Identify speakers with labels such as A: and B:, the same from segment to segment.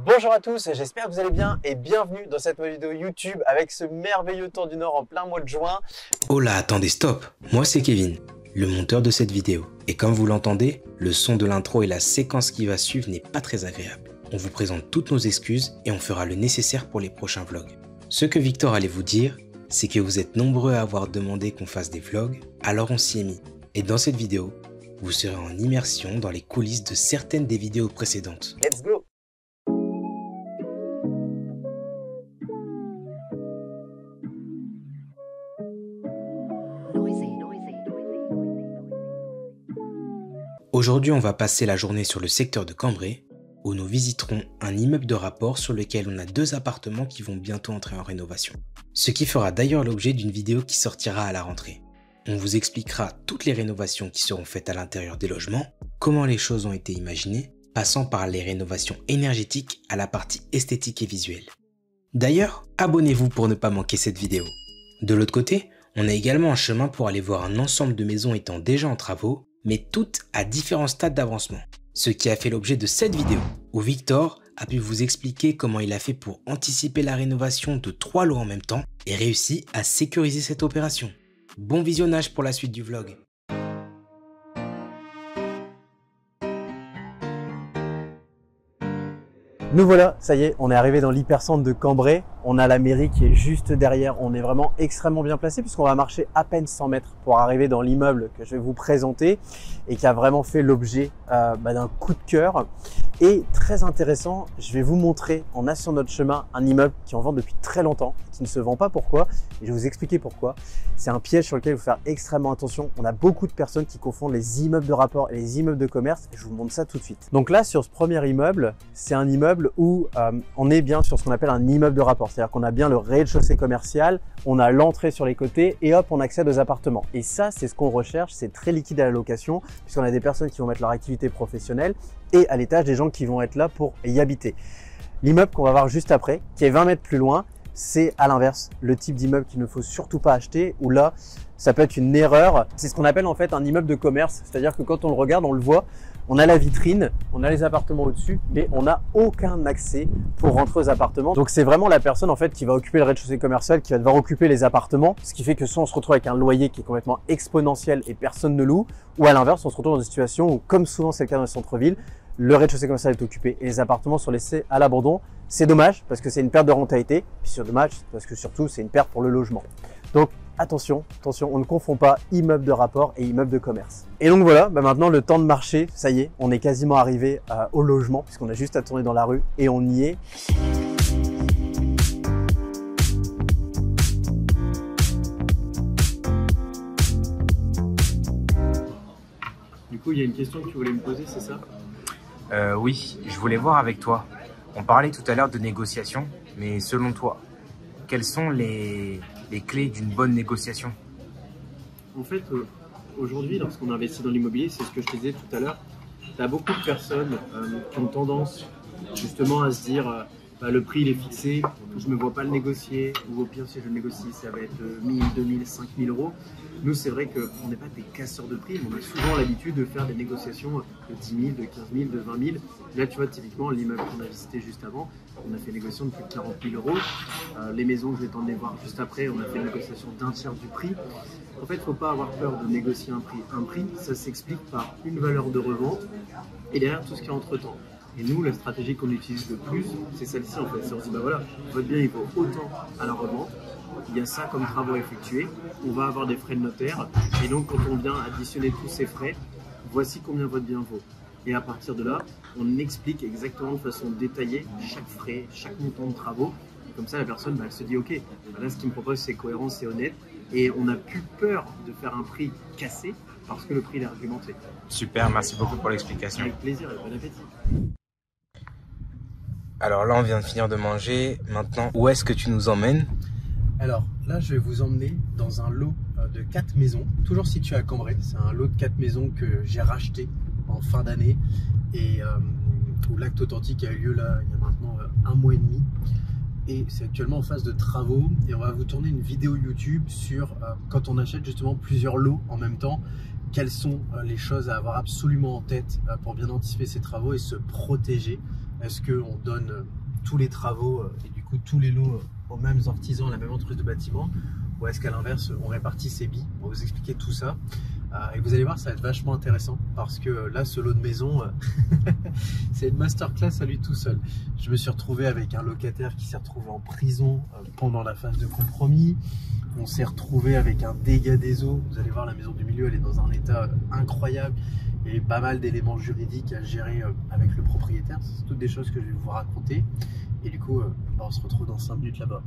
A: Bonjour à tous, j'espère que vous allez bien et bienvenue dans cette nouvelle vidéo YouTube avec ce merveilleux temps du Nord en plein mois de juin.
B: Oh là, attendez, stop! Moi c'est Kevin, le monteur de cette vidéo. Et comme vous l'entendez, le son de l'intro et la séquence qui va suivre n'est pas très agréable. On vous présente toutes nos excuses et on fera le nécessaire pour les prochains vlogs. Ce que Victor allait vous dire, c'est que vous êtes nombreux à avoir demandé qu'on fasse des vlogs, alors on s'y est mis. Et dans cette vidéo, vous serez en immersion dans les coulisses de certaines des vidéos précédentes.
A: Let's go!
B: Aujourd'hui, on va passer la journée sur le secteur de Cambrai, où nous visiterons un immeuble de rapport sur lequel on a 2 appartements qui vont bientôt entrer en rénovation. Ce qui fera d'ailleurs l'objet d'une vidéo qui sortira à la rentrée. On vous expliquera toutes les rénovations qui seront faites à l'intérieur des logements, comment les choses ont été imaginées, passant par les rénovations énergétiques à la partie esthétique et visuelle. D'ailleurs, abonnez-vous pour ne pas manquer cette vidéo. De l'autre côté, on a également un chemin pour aller voir un ensemble de maisons étant déjà en travaux, mais toutes à différents stades d'avancement. Ce qui a fait l'objet de cette vidéo, où Victor a pu vous expliquer comment il a fait pour anticiper la rénovation de 3 lots en même temps et réussi à sécuriser cette opération. Bon visionnage pour la suite du vlog.
A: Nous voilà, ça y est, on est arrivé dans l'hypercentre de Cambrai. On a la mairie qui est juste derrière. On est vraiment extrêmement bien placé puisqu'on va marcher à peine 100 mètres pour arriver dans l'immeuble que je vais vous présenter et qui a vraiment fait l'objet d'un coup de cœur. Et très intéressant, je vais vous montrer, on a sur notre chemin un immeuble qui en vend depuis très longtemps, qui ne se vend pas. Pourquoi? Et je vais vous expliquer pourquoi. C'est un piège sur lequel il faut faire extrêmement attention. On a beaucoup de personnes qui confondent les immeubles de rapport et les immeubles de commerce. Et je vous montre ça tout de suite. Donc là, sur ce premier immeuble, c'est un immeuble où on est bien sur ce qu'on appelle un immeuble de rapport. C'est-à-dire qu'on a bien le rez-de-chaussée commercial, on a l'entrée sur les côtés et hop, on accède aux appartements. Et ça, c'est ce qu'on recherche. C'est très liquide à la location puisqu'on a des personnes qui vont mettre leur activité professionnelle et à l'étage des gens qui vont être là pour y habiter. L'immeuble qu'on va voir juste après, qui est 20 mètres plus loin, c'est à l'inverse, le type d'immeuble qu'il ne faut surtout pas acheter, où là, ça peut être une erreur. C'est ce qu'on appelle en fait un immeuble de commerce, c'est-à-dire que quand on le regarde, on le voit, on a la vitrine, on a les appartements au-dessus, mais on n'a aucun accès pour rentrer aux appartements. Donc c'est vraiment la personne en fait qui va occuper le rez-de-chaussée commercial, qui va devoir occuper les appartements, ce qui fait que soit on se retrouve avec un loyer qui est complètement exponentiel et personne ne loue, ou à l'inverse, on se retrouve dans une situation où, comme souvent c'est le cas dans les centres-villes, le rez-de-chaussée commercial est occupé et les appartements sont laissés à l'abandon. C'est dommage parce que c'est une perte de rentabilité, puis c'est dommage parce que surtout c'est une perte pour le logement. Donc attention, on ne confond pas immeuble de rapport et immeuble de commerce. Et donc voilà, maintenant le temps de marcher, ça y est, on est quasiment arrivé au logement puisqu'on a juste à tourner dans la rue et on y est.
C: Du coup, il y a une question que tu voulais me poser, c'est ça?
B: Oui, je voulais voir avec toi. On parlait tout à l'heure de négociation, mais selon toi, quelles sont les clés d'une bonne négociation?
C: En fait, aujourd'hui, lorsqu'on investit dans l'immobilier, c'est ce que je te disais tout à l'heure, tu as beaucoup de personnes qui ont tendance justement à se dire le prix il est fixé, je ne me vois pas le négocier, ou au pire si je le négocie ça va être 1000, 2000, 5000 euros. Nous c'est vrai qu'on n'est pas des casseurs de prix, mais on a souvent l'habitude de faire des négociations de 10 000, de 15 000, de 20 000. Là tu vois typiquement l'immeuble qu'on a visité juste avant, on a fait une négociation de plus de 40 000 euros. Les maisons que je vais t'emmener voir juste après, on a fait une négociation d'un tiers du prix. En fait il ne faut pas avoir peur de négocier un prix. Un prix ça s'explique par une valeur de revente et derrière tout ce qu'il y a entre temps. Et nous, la stratégie qu'on utilise le plus, c'est celle-ci en fait. On se dit, voilà, votre bien il vaut autant à la revente, il y a ça comme travaux effectués, on va avoir des frais de notaire, et donc quand on vient additionner tous ces frais, voici combien votre bien vaut. Et à partir de là, on explique exactement de façon détaillée chaque frais, chaque montant de travaux. Et comme ça, la personne elle se dit, ok, là ce qu'il me propose c'est cohérent, c'est honnête, et on n'a plus peur de faire un prix cassé parce que le prix est argumenté.
B: Super, merci beaucoup pour l'explication.
C: Avec plaisir et bon appétit.
B: Alors là, on vient de finir de manger. Maintenant, où est-ce que tu nous emmènes?
A: Alors là, je vais vous emmener dans un lot de 4 maisons, toujours situé à Cambrai. C'est un lot de 4 maisons que j'ai racheté en fin d'année et où l'acte authentique a eu lieu là, il y a maintenant 1 mois et demi. Et c'est actuellement en phase de travaux et on va vous tourner une vidéo YouTube sur quand on achète justement plusieurs lots en même temps, quelles sont les choses à avoir absolument en tête pour bien anticiper ces travaux et se protéger Est-ce qu'on donne tous les travaux et du coup tous les lots aux mêmes artisans, à la même entreprise de bâtiment, ou est-ce qu'à l'inverse, on répartit ces billes? On va vous expliquer tout ça. Et vous allez voir, ça va être vachement intéressant parce que là, ce lot de maison, c'est une masterclass à lui tout seul. Je me suis retrouvé avec un locataire qui s'est retrouvé en prison pendant la phase de compromis. On s'est retrouvé avec un dégât des eaux. Vous allez voir, la maison du milieu, elle est dans un état incroyable. Il y a pas mal d'éléments juridiques à gérer avec le propriétaire. C'est toutes des choses que je vais vous raconter. Et du coup, on se retrouve dans 5 minutes là-bas.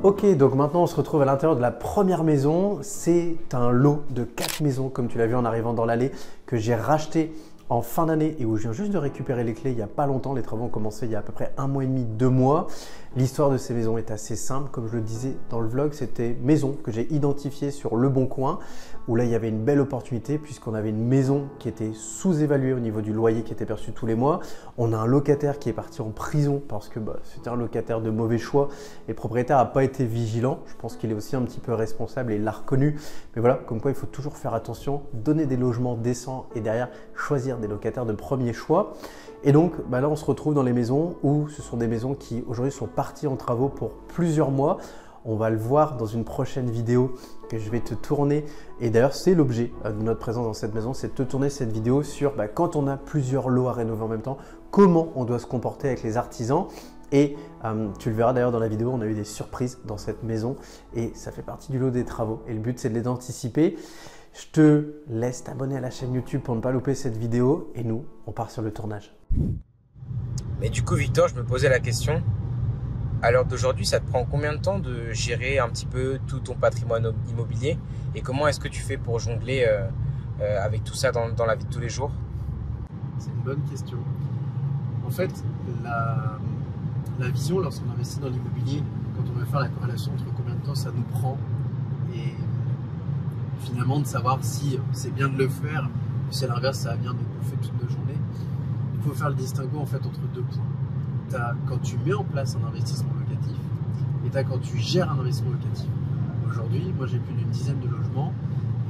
A: Ok, donc maintenant on se retrouve à l'intérieur de la première maison. C'est un lot de 4 maisons, comme tu l'as vu en arrivant dans l'allée, que j'ai racheté en fin d'année et où je viens juste de récupérer les clés il n'y a pas longtemps. Les travaux ont commencé il y a à peu près 1 mois et demi, 2 mois. L'histoire de ces maisons est assez simple. Comme je le disais dans le vlog, c'était maison que j'ai identifiée sur Le Bon Coin, où là il y avait une belle opportunité puisqu'on avait une maison qui était sous-évaluée au niveau du loyer qui était perçu tous les mois. On a un locataire qui est parti en prison parce que c'était un locataire de mauvais choix et le propriétaire n'a pas été vigilant. Je pense qu'il est aussi un petit peu responsable et il l'a reconnu. Mais voilà, comme quoi il faut toujours faire attention, donner des logements décents et derrière choisir des locataires de premier choix. Et donc là on se retrouve dans les maisons où ce sont des maisons qui aujourd'hui sont parties en travaux pour plusieurs mois. On va le voir dans une prochaine vidéo que je vais te tourner. Et d'ailleurs, c'est l'objet de notre présence dans cette maison, c'est de te tourner cette vidéo sur quand on a plusieurs lots à rénover en même temps, comment on doit se comporter avec les artisans. Et tu le verras d'ailleurs dans la vidéo, on a eu des surprises dans cette maison et ça fait partie du lot des travaux. Et le but, c'est de les anticiper. Je te laisse t'abonner à la chaîne YouTube pour ne pas louper cette vidéo. Et nous, on part sur le tournage.
B: Mais du coup, Victor, je me posais la question. À l'heure d'aujourd'hui, ça te prend combien de temps de gérer un petit peu tout ton patrimoine immobilier et comment est-ce que tu fais pour jongler avec tout ça dans la vie de tous les jours?
A: C'est une bonne question. En fait, la vision lorsqu'on investit dans l'immobilier, quand on veut faire la corrélation entre combien de temps ça nous prend et finalement de savoir si c'est bien de le faire ou si à l'inverse ça va venir nous bouffer toute nos journées, il faut faire le distinguo en fait entre 2 points. Quand tu mets en place un investissement locatif et quand tu gères un investissement locatif. Aujourd'hui, moi j'ai plus d'une dizaine de logements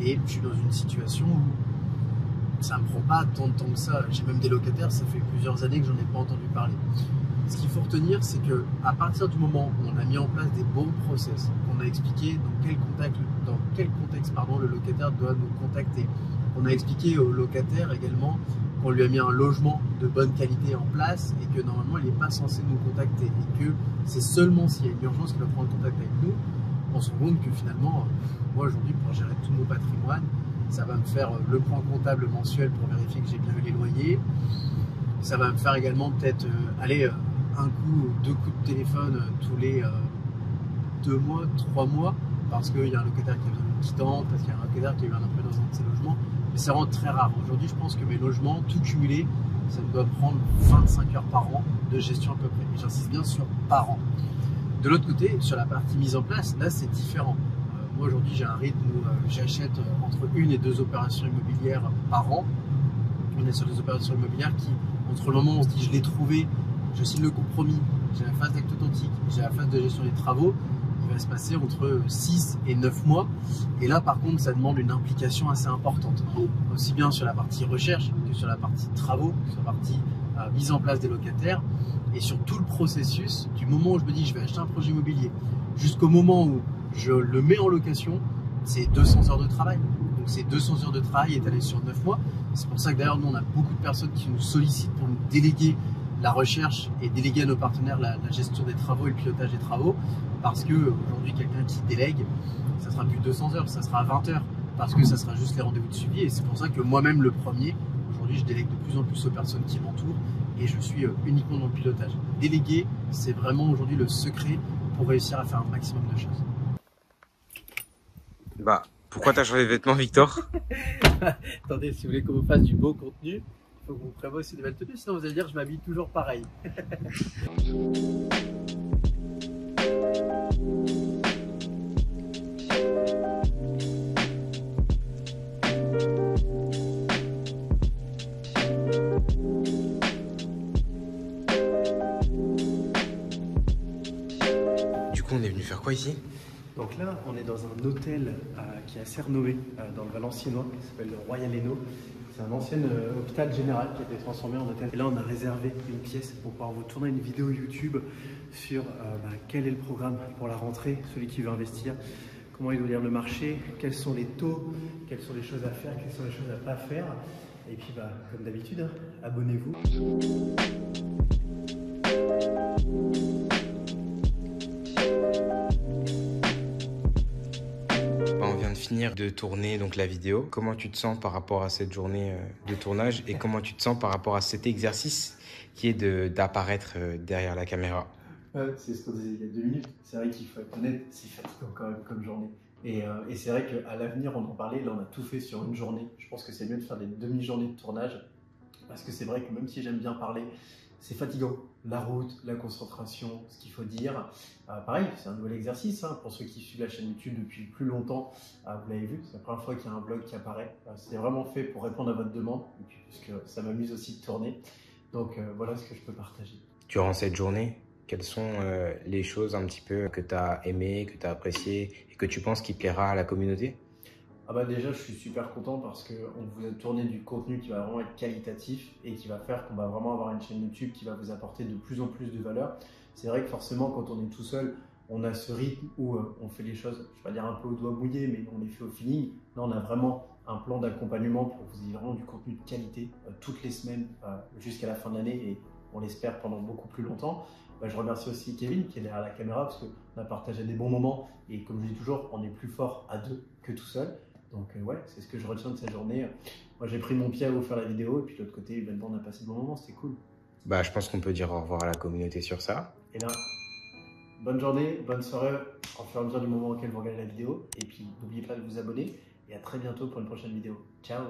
A: et je suis dans une situation où ça ne me prend pas tant de temps que ça. J'ai même des locataires, ça fait plusieurs années que j'en ai pas entendu parler. Ce qu'il faut retenir, c'est qu'à partir du moment où on a mis en place des bons process, on a expliqué dans quel contexte le locataire doit nous contacter. On a expliqué au locataire également qu'on lui a mis un logement de bonne qualité en place et que normalement il n'est pas censé nous contacter et que c'est seulement s'il y a une urgence qu'il va prendre contact avec nous. On se rend compte que finalement, moi aujourd'hui pour gérer tout mon patrimoine, ça va me faire le point comptable mensuel pour vérifier que j'ai bien eu les loyers. Ça va me faire également peut-être un coup, 2 coups de téléphone tous les 2 mois, 3 mois parce qu'il y a un locataire qui a besoin d'une quittance, parce qu'il y a un locataire qui a eu un impayé dans un de ses logements. Mais c'est vraiment très rare. Aujourd'hui, je pense que mes logements, tout cumulé, ça me doit prendre 25 heures par an de gestion à peu près. Et j'insiste bien sur par an. De l'autre côté, sur la partie mise en place, là, c'est différent. Moi, aujourd'hui, j'ai un rythme où j'achète entre 1 et 2 opérations immobilières par an. On est sur des opérations immobilières qui, entre le moment où on se dit je l'ai trouvé, je signe le compromis, j'ai la phase d'acte authentique, j'ai la phase de gestion des travaux, il va se passer entre 6 et 9 mois. Et là, par contre, ça demande une implication assez importante. Aussi bien sur la partie recherche que sur la partie travaux, sur la partie mise en place des locataires et sur tout le processus du moment où je me dis je vais acheter un projet immobilier jusqu'au moment où je le mets en location, c'est 200 heures de travail. Donc ces 200 heures de travail étalées sur 9 mois. C'est pour ça que d'ailleurs nous on a beaucoup de personnes qui nous sollicitent pour nous déléguer la recherche et déléguer à nos partenaires la gestion des travaux et le pilotage des travaux, parce que aujourd'hui quelqu'un qui délègue, ça sera plus 200 heures, ça sera 20 heures, parce que ça sera juste les rendez-vous de suivi. Et c'est pour ça que moi-même le premier, aujourd'hui je délègue de plus en plus aux personnes qui m'entourent et je suis uniquement dans le pilotage. Déléguer, c'est vraiment aujourd'hui le secret pour réussir à faire un maximum de choses.
B: Pourquoi t'as changé de vêtements, Victor?
A: Attendez, si vous voulez qu'on vous fasse du beau contenu, il faut qu'on vous prévoie aussi des belles tenues, sinon vous allez dire je m'habille toujours pareil.
B: Du coup, on est venu faire quoi quoi ici?
A: Donc là, on est dans un hôtel qui est assez rénové dans le Valenciennois, qui s'appelle le Royal Hainaut. C'est un ancien hôpital général qui a été transformé en hôtel. Et là, on a réservé une pièce pour pouvoir vous tourner une vidéo YouTube sur quel est le programme pour la rentrée, celui qui veut investir, comment il doit lire le marché, quels sont les taux, quelles sont les choses à faire, quelles sont les choses à ne pas faire. Et puis, comme d'habitude, abonnez-vous.
B: On vient de finir de tourner donc la vidéo. Comment tu te sens par rapport à cette journée de tournage et comment tu te sens par rapport à cet exercice qui est d'apparaître derrière la caméra?
A: C'est ce qu'on disait il y a 2 minutes. C'est vrai qu'il faut être honnête, c'est fatigant quand même comme journée. Et c'est vrai qu'à l'avenir, on en parlait, là on a tout fait sur une journée. Je pense que c'est mieux de faire des demi-journées de tournage parce que c'est vrai que même si j'aime bien parler, c'est fatigant. La route, la concentration, ce qu'il faut dire. Pareil, c'est un nouvel exercice pour ceux qui suivent la chaîne YouTube depuis plus longtemps. Vous l'avez vu, c'est la première fois qu'il y a un vlog qui apparaît. C'est vraiment fait pour répondre à votre demande et puis parce que ça m'amuse aussi de tourner. Donc voilà ce que je peux partager.
B: Durant cette journée, quelles sont les choses un petit peu que tu as aimées, que tu as appréciées et que tu penses qui plaira à la communauté?
A: Déjà, je suis super content parce qu'on vous a tourné du contenu qui va vraiment être qualitatif et qui va faire qu'on va vraiment avoir une chaîne YouTube qui va vous apporter de plus en plus de valeur. C'est vrai que forcément, quand on est tout seul, on a ce rythme où on fait les choses, je ne vais pas dire un peu au doigt mouillé, mais on les fait au feeling. Là, on a vraiment un plan d'accompagnement pour vous ayez vraiment du contenu de qualité toutes les semaines jusqu'à la fin de l'année et on l'espère pendant beaucoup plus longtemps. Je remercie aussi Kevin qui est derrière la caméra parce qu'on a partagé des bons moments et comme je dis toujours, on est plus fort à deux que tout seul. Donc ouais, c'est ce que je retiens de cette journée. Moi j'ai pris mon pied à vous faire la vidéo et puis de l'autre côté, humainement, on a passé de bons moments, c'était cool.
B: Je pense qu'on peut dire au revoir à la communauté sur ça.
A: Et là, bonne journée, bonne soirée, en fur et à mesure du moment auquel vous regardez la vidéo. Et puis n'oubliez pas de vous abonner et à très bientôt pour une prochaine vidéo. Ciao!